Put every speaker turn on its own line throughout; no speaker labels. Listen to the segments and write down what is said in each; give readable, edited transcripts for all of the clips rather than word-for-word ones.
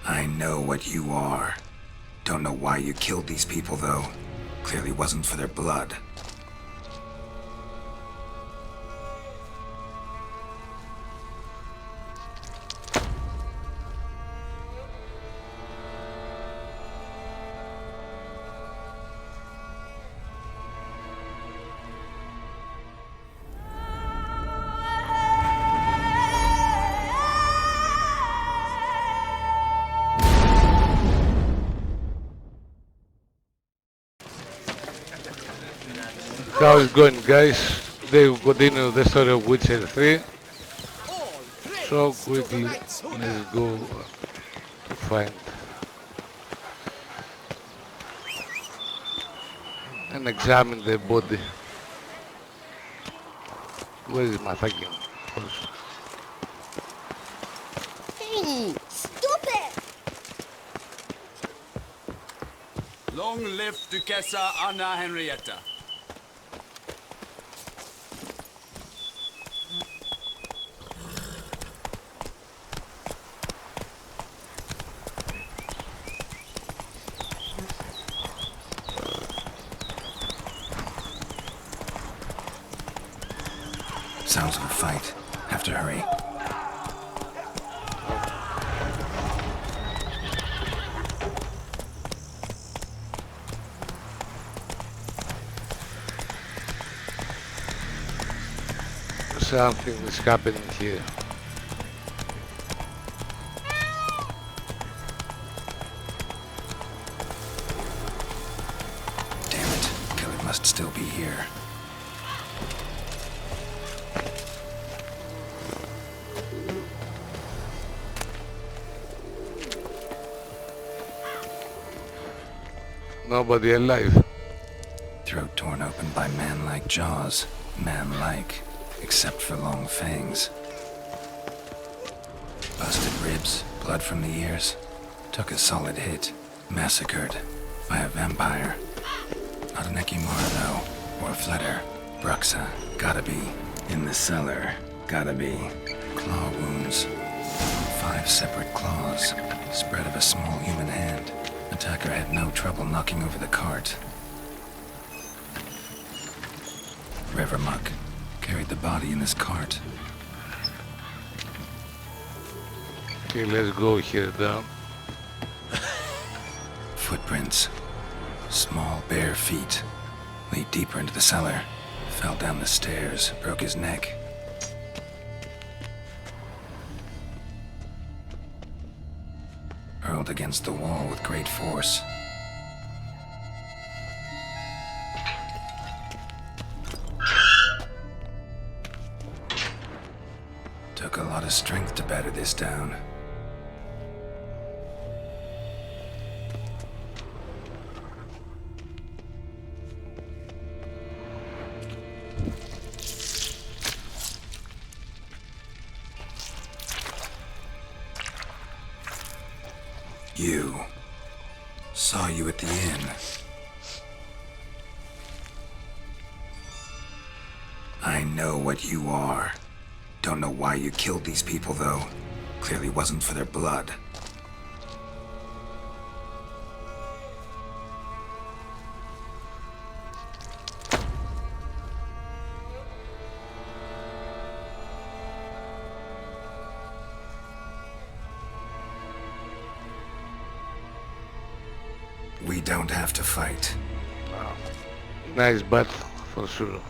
I know what you are. Don't know why you killed these people, though. Clearly wasn't for their blood.
How is it going, guys? Today we continue the story of Witcher 3. So quickly, let's go to find and examine the body. Where is my fucking horse?
Hey, stop it!
Long live Duchessa Anna Henrietta.
Sounds of a fight. Have to hurry.
Something is happening here.
Damn it. Killer must still be here.
Nobody alive.
Throat torn open by man-like jaws. Man-like, except for long fangs. Busted ribs, blood from the ears. Took a solid hit. Massacred by a vampire. Not an Ekimara though, or a Fletter. BRUXA, gotta be. In the cellar, gotta be. Claw wounds. 5 separate claws. Spread of a small human hand. Attacker had no trouble knocking over the cart. River muck carried the body in this cart.
Okay, let's go here down.
Footprints. Small bare feet. Lead deeper into the cellar. Fell down the stairs, broke his neck. Hurled against the wall with great force. Took a lot of strength to batter this down. You. Saw you at the inn. I know what you are. Don't know why you killed these people, though. Clearly wasn't for their blood. We don't have to fight.
Nice battle, for sure.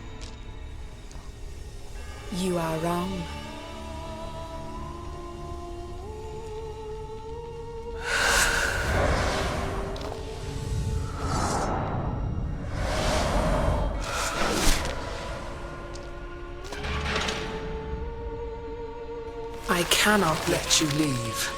You are wrong.
I cannot let you leave.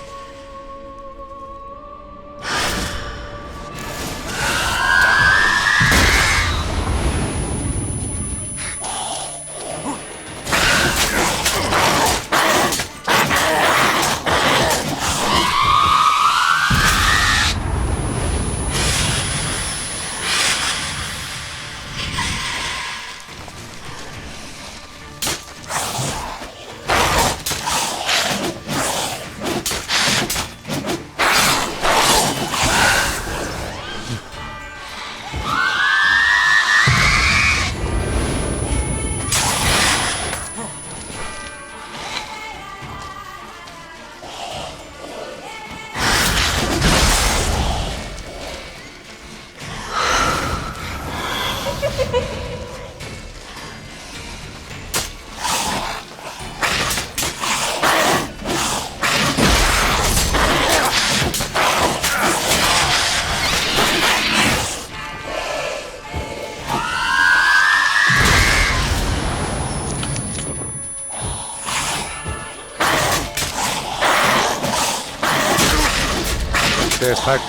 the fuck?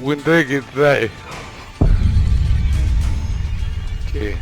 Windbreaker try. Okay.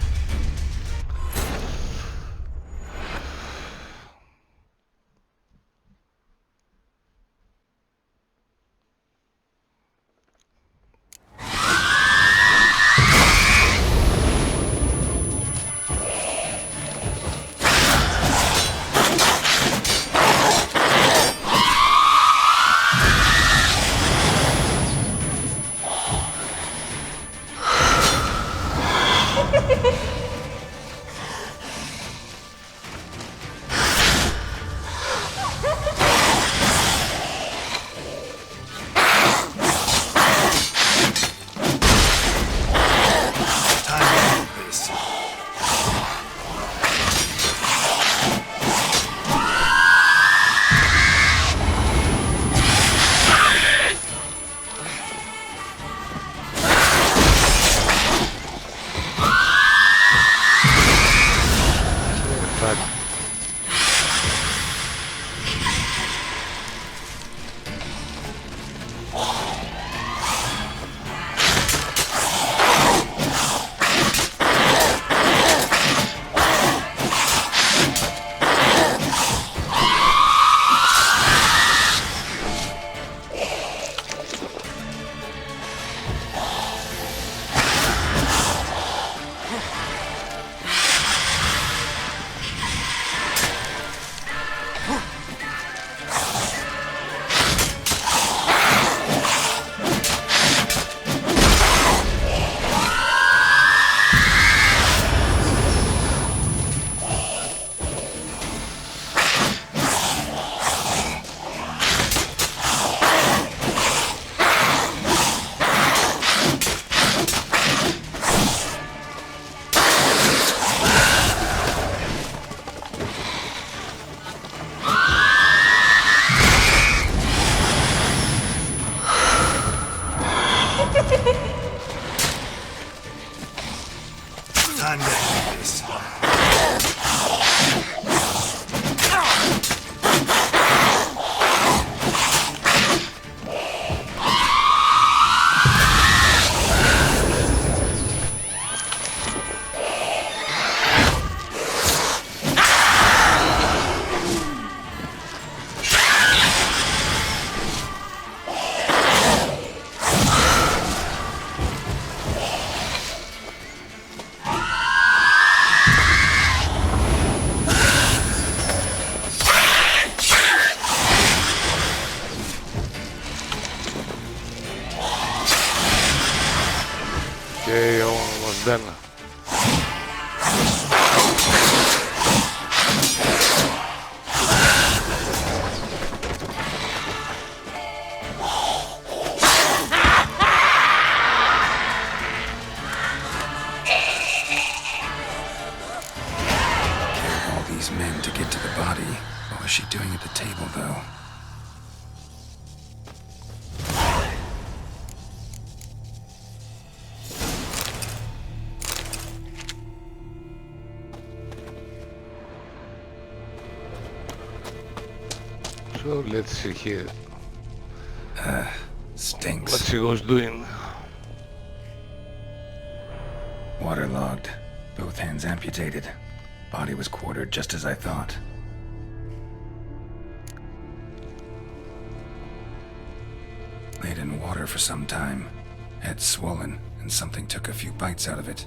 Time to end this.
Okay, almost done.
All these men to get to the body. What was she doing at the table, though?
So let's see here
Stinks.
what she was doing.
Waterlogged. Both hands amputated. Body was quartered just as I thought. Laid in water for some time. Head swollen, and something took a few bites out of it.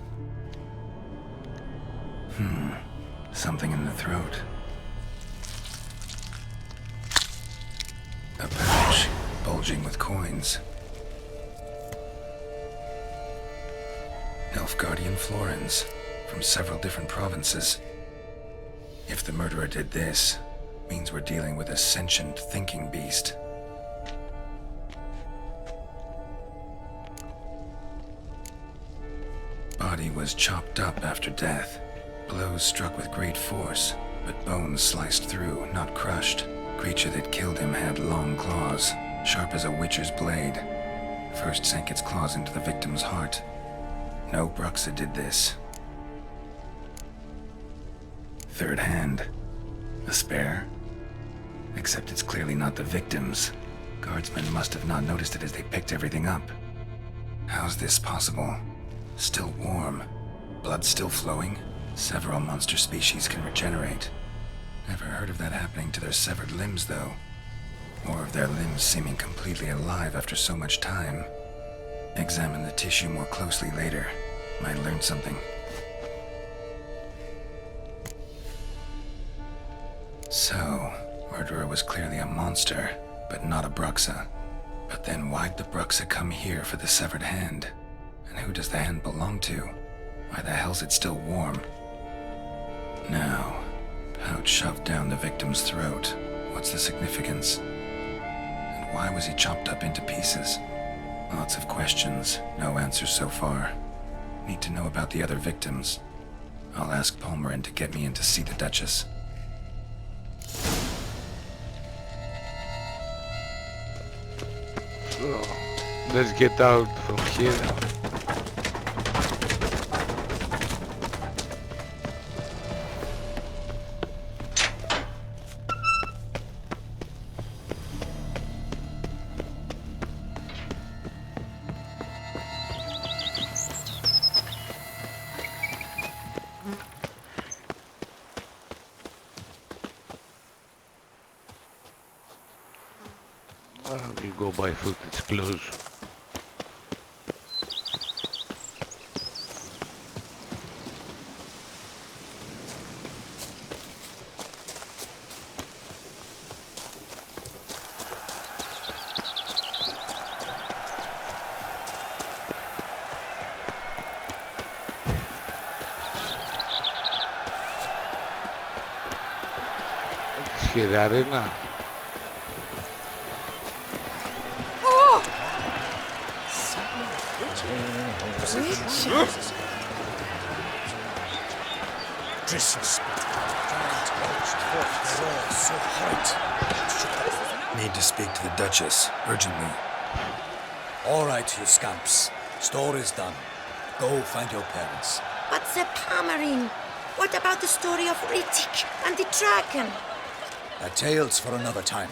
Something in the throat. A pouch, bulging with coins. Elf Guardian Florens, from several different provinces. If the murderer did this, means we're dealing with a sentient thinking beast. body was chopped up after death. Blows struck with great force, but bones sliced through, not crushed. Creature that killed him had long claws, sharp as a witcher's blade. First sank its claws into the victim's heart. No BRUXA did this. Third hand. A spare? Except it's clearly not the victim's. Guardsmen must have not noticed it as they picked everything up. How's this possible? Still warm. Blood still flowing? Several monster species can regenerate. Never heard of that happening to their severed limbs, though. Or of their limbs seeming completely alive after so much time. Examine the tissue more closely later. Might learn something. So, murderer was clearly a monster, but not a BRUXA. But then why'd the BRUXA come here for the severed hand? And who does the hand belong to? Why the hell's it still warm? Now, pouch shoved down the victim's throat. What's the significance? And why was he chopped up into pieces? Lots of questions, no answers so far. Need to know about the other victims. I'll ask Palmerin to get me in to see the Duchess.
So, let's get out from here. We go by foot, it's close. Let's get out of now.
Need to speak to the Duchess, urgently.
All right, you scamps. Story's done. Go find your parents.
But the Palmerin, what about the story of Rittik and the dragon?
A tale's for another time.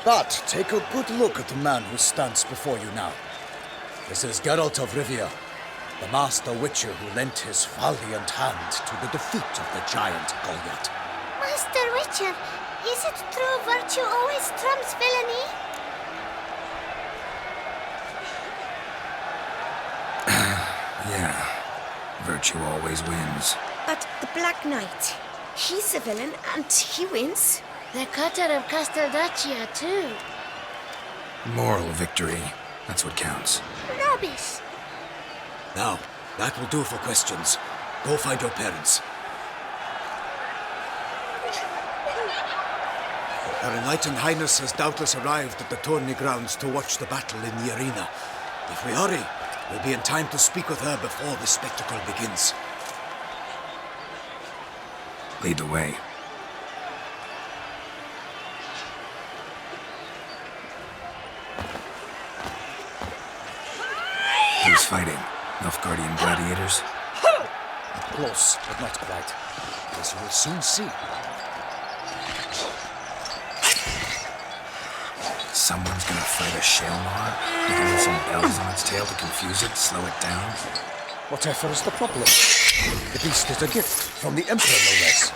But take a good look at the man who stands before you now. This is Geralt of Rivia, the master witcher who lent his valiant hand to the defeat of the giant Goliath.
Master Witcher, is it true virtue always trumps villainy?
Yeah, virtue always wins.
But the Black Knight, he's a villain and he wins.
The cutter of Casteldaccia, too.
Moral victory, that's what counts.
Rubbish.
Now, that will do for questions. Go find your parents. Her Enlightened Highness has doubtless arrived at the tourney grounds to watch the battle in the arena. If we hurry, we'll be in time to speak with her before the spectacle begins.
Lead the way. Who's fighting? Nilfgaardian gladiators?
Close, but not quite. As you will soon see.
Someone's gonna fight a Shalmar? Giving some bells on its tail to confuse it, slow it down?
Whatever is the problem? The beast is a gift from the Emperor, no less.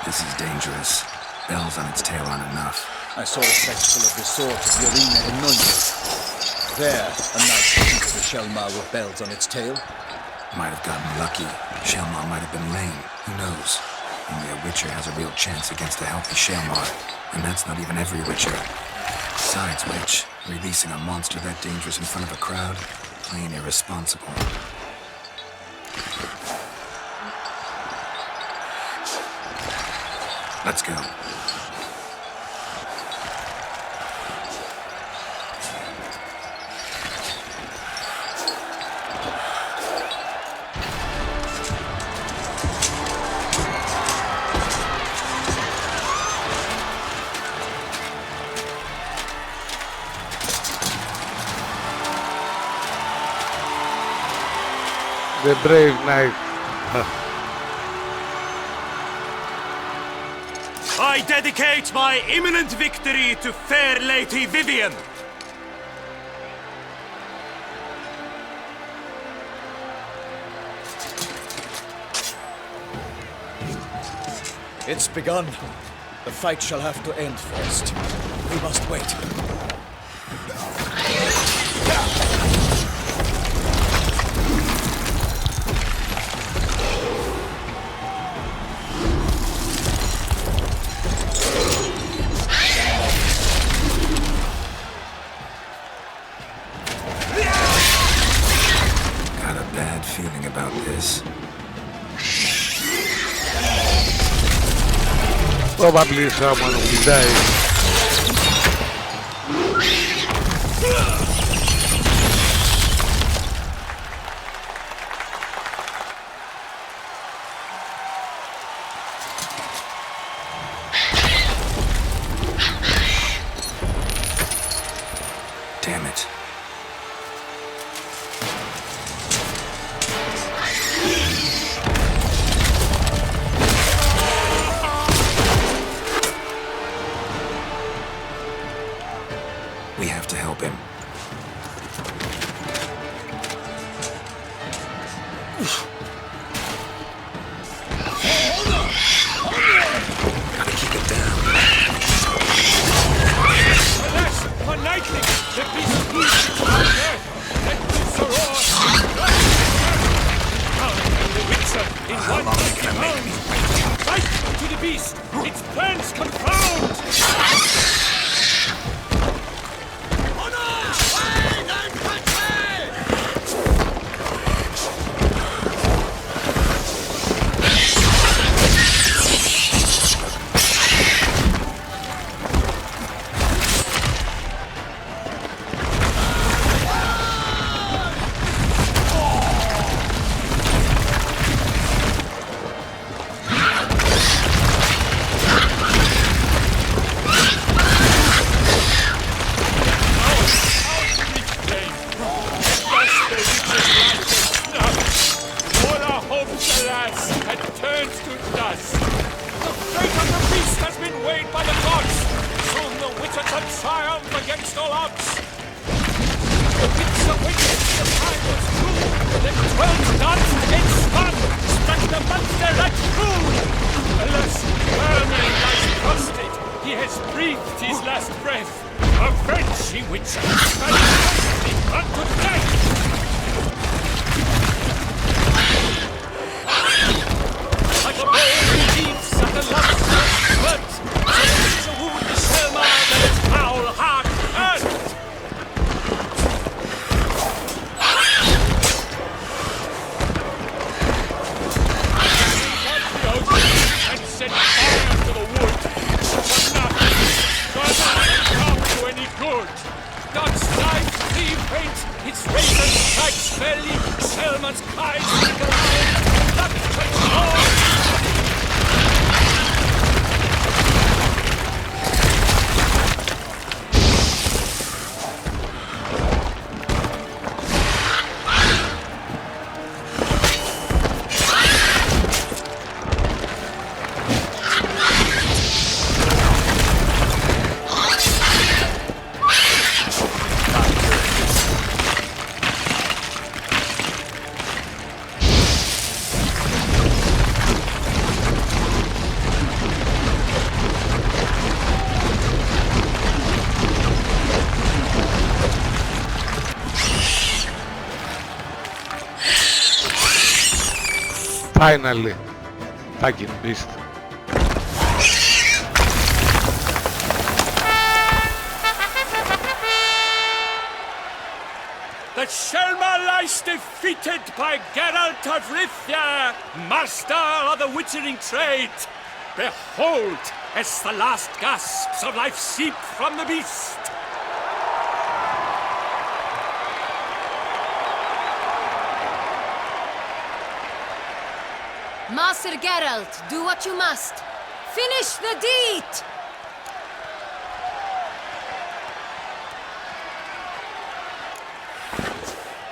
This is dangerous. Bells on its tail aren't enough.
I saw a spectacle of the sort at the arena in Nuremberg. There, a knight defeated a Shalmar with bells on its tail.
Might have gotten lucky. Shalmar might have been lame. Who knows? Only a Witcher has a real chance against a healthy Shalmar. And that's not even every Witcher. Besides which, releasing a monster that dangerous in front of a crowd, plain irresponsible. Let's go.
The brave knight.
I dedicate my imminent victory to fair Lady Vivian.
It's begun. The fight shall have to end first. We must wait.
Got a bad feeling about this.
Probably someone will die.
Damn it. We have to help him. Gotta keep it down.
Alas, for lightning, the beast moves to our earth, and puts a roar. Now, the Witcher in one mighty bound. Fight to the beast, its plans confound.
Finally, fucking beast.
The Shelma lies defeated by Geralt of Rivia, master of the witchering trade. Behold, as the last gasps of life seep from the beast.
Master Geralt, do what you must. Finish the deed!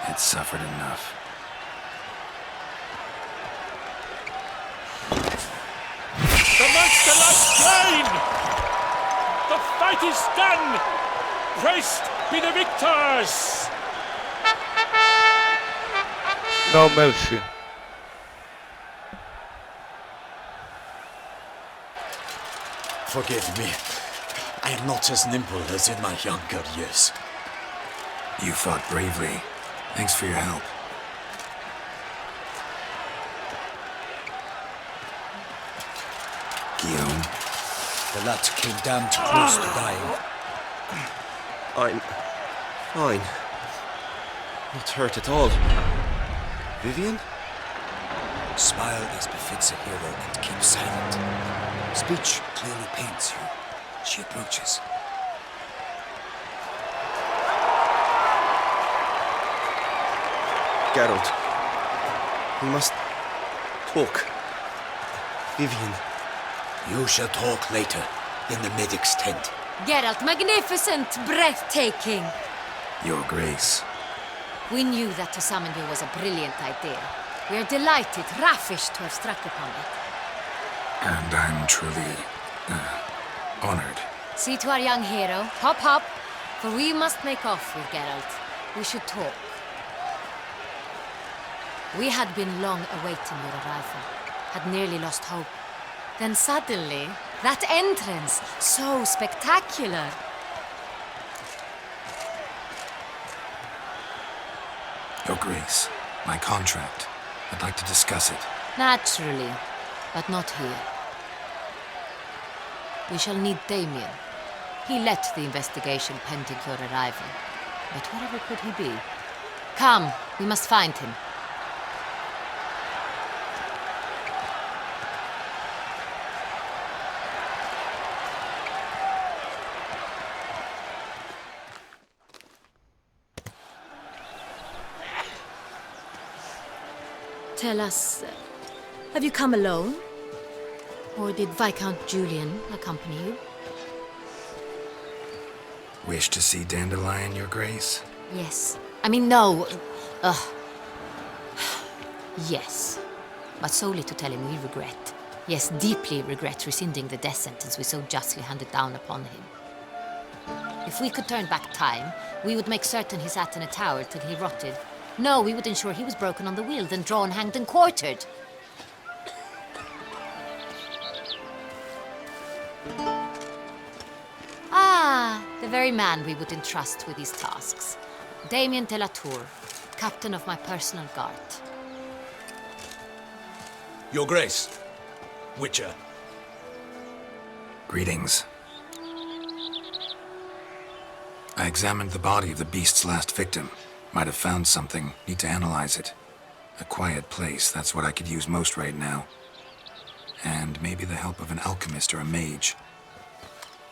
It's suffered enough.
slain! The fight is done! Praised be the victors!
No mercy.
Forgive me. I am not as nimble as in my younger years.
You fought bravely. Thanks for your help. Guillaume?
The lad came damn too close to dying.
I'm fine. Not hurt at all. Vivian?
Smile as befits a hero and keep silent. Speech clearly pains you. She approaches.
Geralt. We must talk. Vivian.
You shall talk later, in the medic's tent.
Geralt, magnificent, breathtaking.
Your Grace.
We knew that to summon you was a brilliant idea. We are delighted, ravished to have struck upon it.
And I'm truly, honored.
See to our young hero. Hop, hop. For we must make off with Geralt. We should talk. We had been long awaiting your arrival. Had nearly lost hope. Then suddenly, that entrance, so spectacular.
Your Grace, my contract. I'd like to discuss it.
Naturally, but not here. We shall need Damien. He led the investigation pending your arrival. But wherever could he be? Come, we must find him. Tell us, have you come alone? Or did Viscount Julian accompany you?
Wish to see Dandelion, Your Grace?
Yes. I mean, no. Yes. But solely to tell him we regret. Yes, deeply regret rescinding the death sentence we so justly handed down upon him. If we could turn back time, we would make certain he sat in a tower till he rotted. No, we would ensure he was broken on the wheel, then drawn, hanged, and quartered. Ah, the very man we would entrust with these tasks. Damien de la Tour, captain of my personal guard.
Your Grace. Witcher.
Greetings. I examined the body of the beast's last victim. Might have found something. Need to analyze it. A quiet place, that's what I could use most right now. And maybe the help of an alchemist or a mage.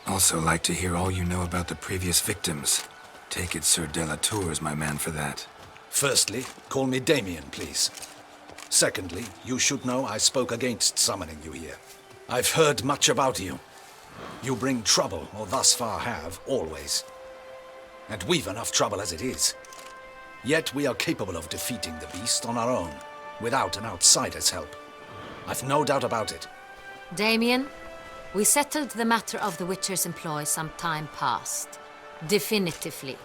Also like to hear all you know about the previous victims. Take it Sir de la Tour is my man for that.
Firstly, call me Damien, please. Secondly, you should know I spoke against summoning you here. I've heard much about you. You bring trouble, or thus far have, always. And we've enough trouble as it is. Yet we are capable of defeating the beast on our own, without an outsider's help. I've no doubt about it.
Damien, we settled the matter of the Witcher's employ some time past. Definitively.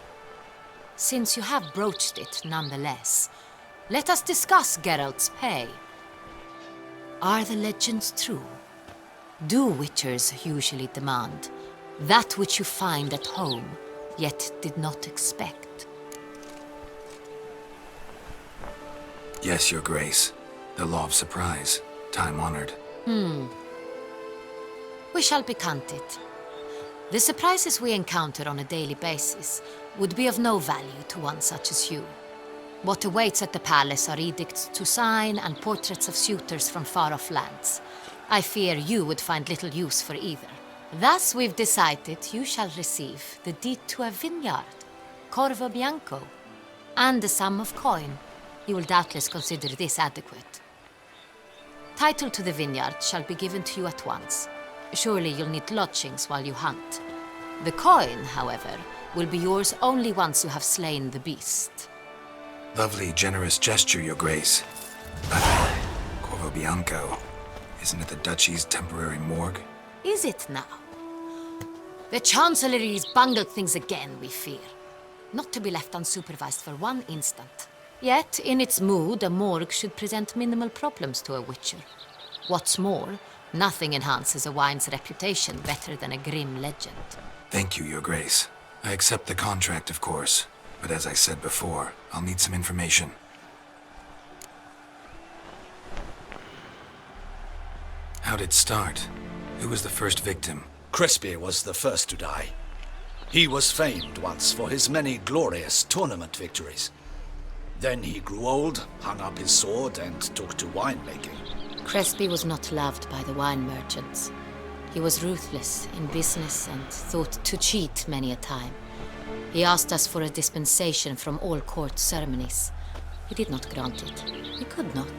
Since you have broached it nonetheless, let us discuss Geralt's pay. Are the legends true? Do Witchers usually demand that which you find at home, yet did not expect?
Yes, Your Grace. The law of surprise. Time-honored.
We shall be candid. The surprises we encounter on a daily basis would be of no value to one such as you. What awaits at the palace are edicts to sign and portraits of suitors from far-off lands. I fear you would find little use for either. Thus, we've decided you shall receive the deed to a vineyard, CORVO BIANCO, and a sum of coin. You will doubtless consider this adequate. Title to the vineyard shall be given to you at once. Surely you'll need lodgings while you hunt. The coin, however, will be yours only once you have slain the beast.
Lovely, generous gesture, Your Grace. But CORVO BIANCO, isn't it the Duchy's temporary morgue?
Is it now? The Chancellery's bungled things again, we fear. Not to be left unsupervised for one instant. Yet, in its mood, a morgue should present minimal problems to a witcher. What's more, nothing enhances a wine's reputation better than a grim legend.
Thank you, Your Grace. I accept the contract, of course. But as I said before, I'll need some information. How'd it start? Who was the first victim?
Crespi was the first to die. He was famed once for his many glorious tournament victories. Then he grew old, hung up his sword, and took to winemaking.
Crespi was not loved by the wine merchants. He was ruthless in business and thought to cheat many a time. He asked us for a dispensation from all court ceremonies. We did not grant it. We could not.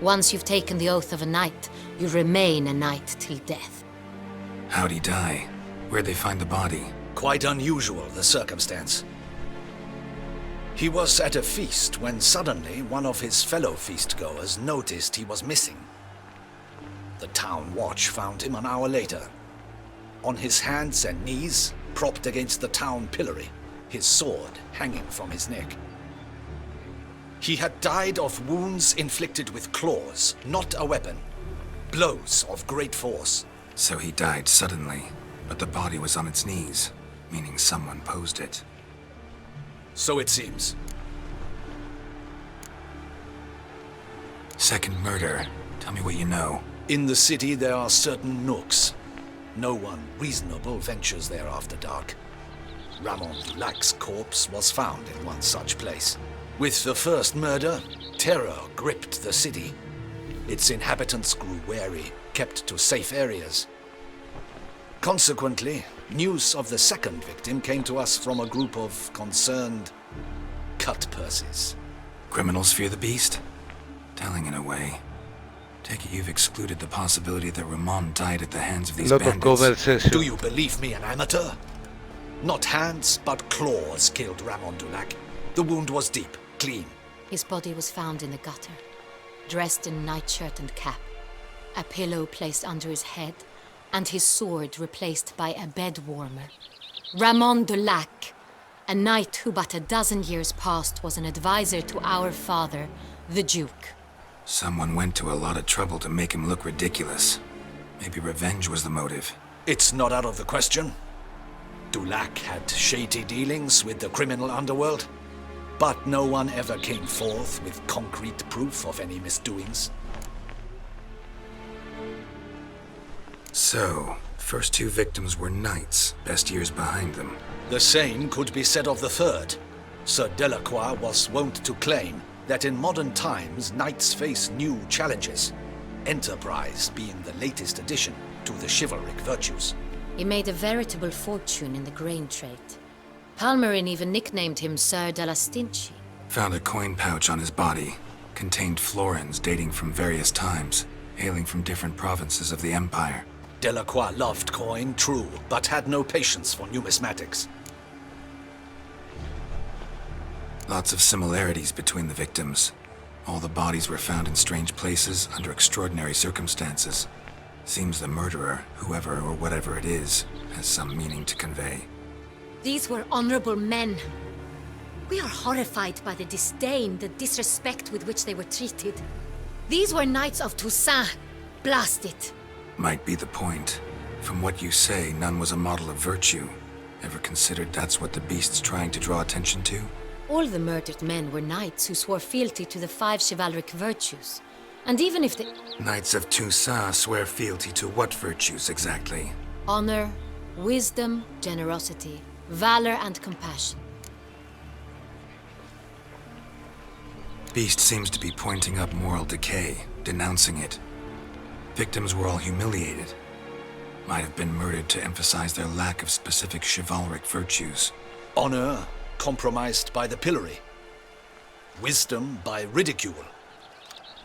Once you've taken the oath of a knight, you remain a knight till death.
How'd he die? Where'd they find the body?
Quite unusual, the circumstance. He was at a feast when suddenly one of his fellow feastgoers noticed he was missing. The town watch found him an hour later. On his hands and knees, propped against the town pillory, his sword hanging from his neck. He had died of wounds inflicted with claws, not a weapon. Blows of great force.
So he died suddenly, but the body was on its knees, meaning someone posed it.
So it seems.
Second murder. Tell me what you know.
In the city there are certain nooks. No one reasonable ventures there after dark. Ramon Dulac's corpse was found in one such place. With the first murder, terror gripped the city. Its inhabitants grew wary, kept to safe areas. Consequently, news of the second victim came to us from a group of concerned cut-purses.
Criminals fear the beast? Telling in a way. Take it you've excluded the possibility that Ramon died at the hands of these bandits.
Do you believe me an amateur? Not hands, but claws killed Ramon Dulac. The wound was deep, clean.
His body was found in the gutter, dressed in nightshirt and cap, a pillow placed under his head, and his sword replaced by a bed warmer. Ramon Dulac, a knight who but a dozen years past was an advisor to our father, the Duke.
Someone went to a lot of trouble to make him look ridiculous. Maybe revenge was the motive.
It's not out of the question. Dulac had shady dealings with the criminal underworld, but no one ever came forth with concrete proof of any misdoings.
So, first two victims were knights, best years behind them.
The same could be said of the third. Sir Delacroix was wont to claim that in modern times knights face new challenges, enterprise being the latest addition to the chivalric virtues.
He made a veritable fortune in the grain trade. Palmerin even nicknamed him Sir della Stinci.
Found a coin pouch on his body. Contained florins dating from various times, hailing from different provinces of the Empire.
Delacroix loved coin, true, but had no patience for numismatics.
Lots of similarities between the victims. All the bodies were found in strange places under extraordinary circumstances. Seems the murderer, whoever or whatever it is, has some meaning to convey.
These were honorable men. We are horrified by the disdain, the disrespect with which they were treated. These were knights of TOUSSAINT. Blast it.
Might be the point. From what you say, none was a model of virtue. Ever considered that's what the beast's trying to draw attention to?
All the murdered men were knights who swore fealty to the 5 chivalric virtues. And even if the...
Knights of TOUSSAINT swear fealty to what virtues exactly?
Honor, wisdom, generosity, valor, and compassion.
Beast seems to be pointing up moral decay, denouncing it. Victims were all humiliated. Might have been murdered to emphasize their lack of specific chivalric virtues.
Honor compromised by the pillory. Wisdom by ridicule.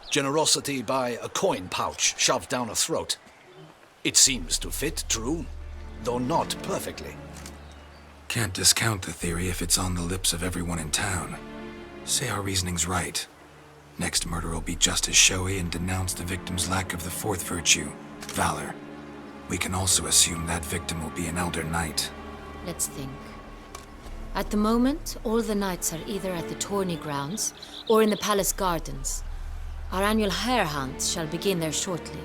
Generosity by a coin pouch shoved down a throat. It seems to fit, true, though not perfectly.
Can't discount the theory if it's on the lips of everyone in town. Say our reasoning's right. Next murder will be just as showy and denounce the victim's lack of the fourth virtue, valor. We can also assume that victim will be an Elder Knight.
Let's think. At the moment, all the knights are either at the tourney grounds or in the palace gardens. Our annual hare hunt shall begin there shortly.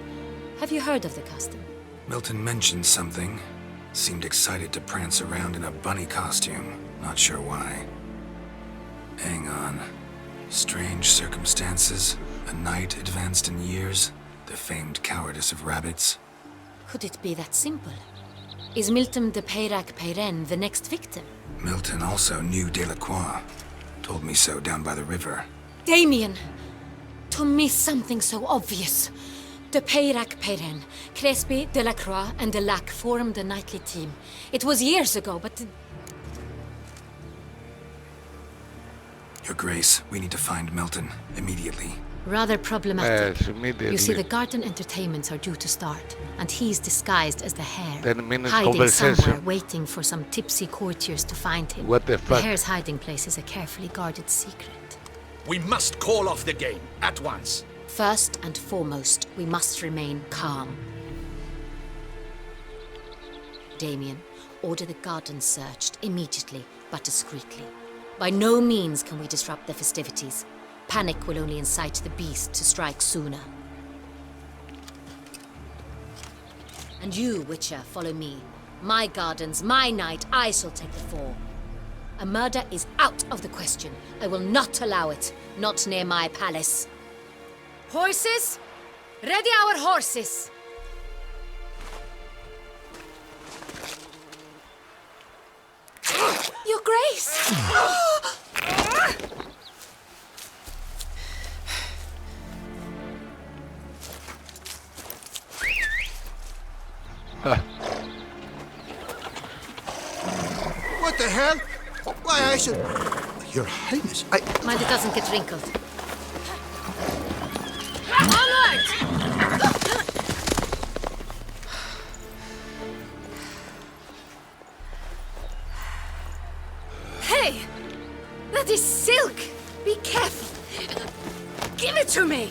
Have you heard of the custom?
Milton mentioned something. Seemed excited to prance around in a bunny costume. Not sure why. Hang on. Strange circumstances. A knight advanced in years. The famed cowardice of rabbits.
Could it be that simple? Is Milton de KRAKEN the next victim?
Milton also knew Delacroix. Told me so down by the river.
Damien! To miss something so obvious. De KRAKEN, Crespi, Delacroix, and Delac formed a knightly team. It was years ago, but...
Your Grace, we need to find Milton. Immediately.
Rather problematic.
Yes, immediately.
You see, the garden entertainments are due to start, and he's disguised as the hare.
10 minutes
hiding
conversation.
somewhere, waiting for some tipsy courtiers to find him.
What the fuck?
The hare's hiding place is a carefully guarded secret.
We must call off the game, at once.
First and foremost, we must remain calm. Damien, order the garden searched immediately, but discreetly. By no means can we disrupt the festivities. Panic will only incite the beast to strike sooner. And you, Witcher, follow me. My gardens, my night, I shall take the fall. A murder is out of the question. I will not allow it. Not near my palace. Horses? Ready our horses! Your Grace!
What the hell? Why, I should... Your Highness,
Mind it doesn't get wrinkled. Onward! Hey! That is silk! Be careful! Give it to me!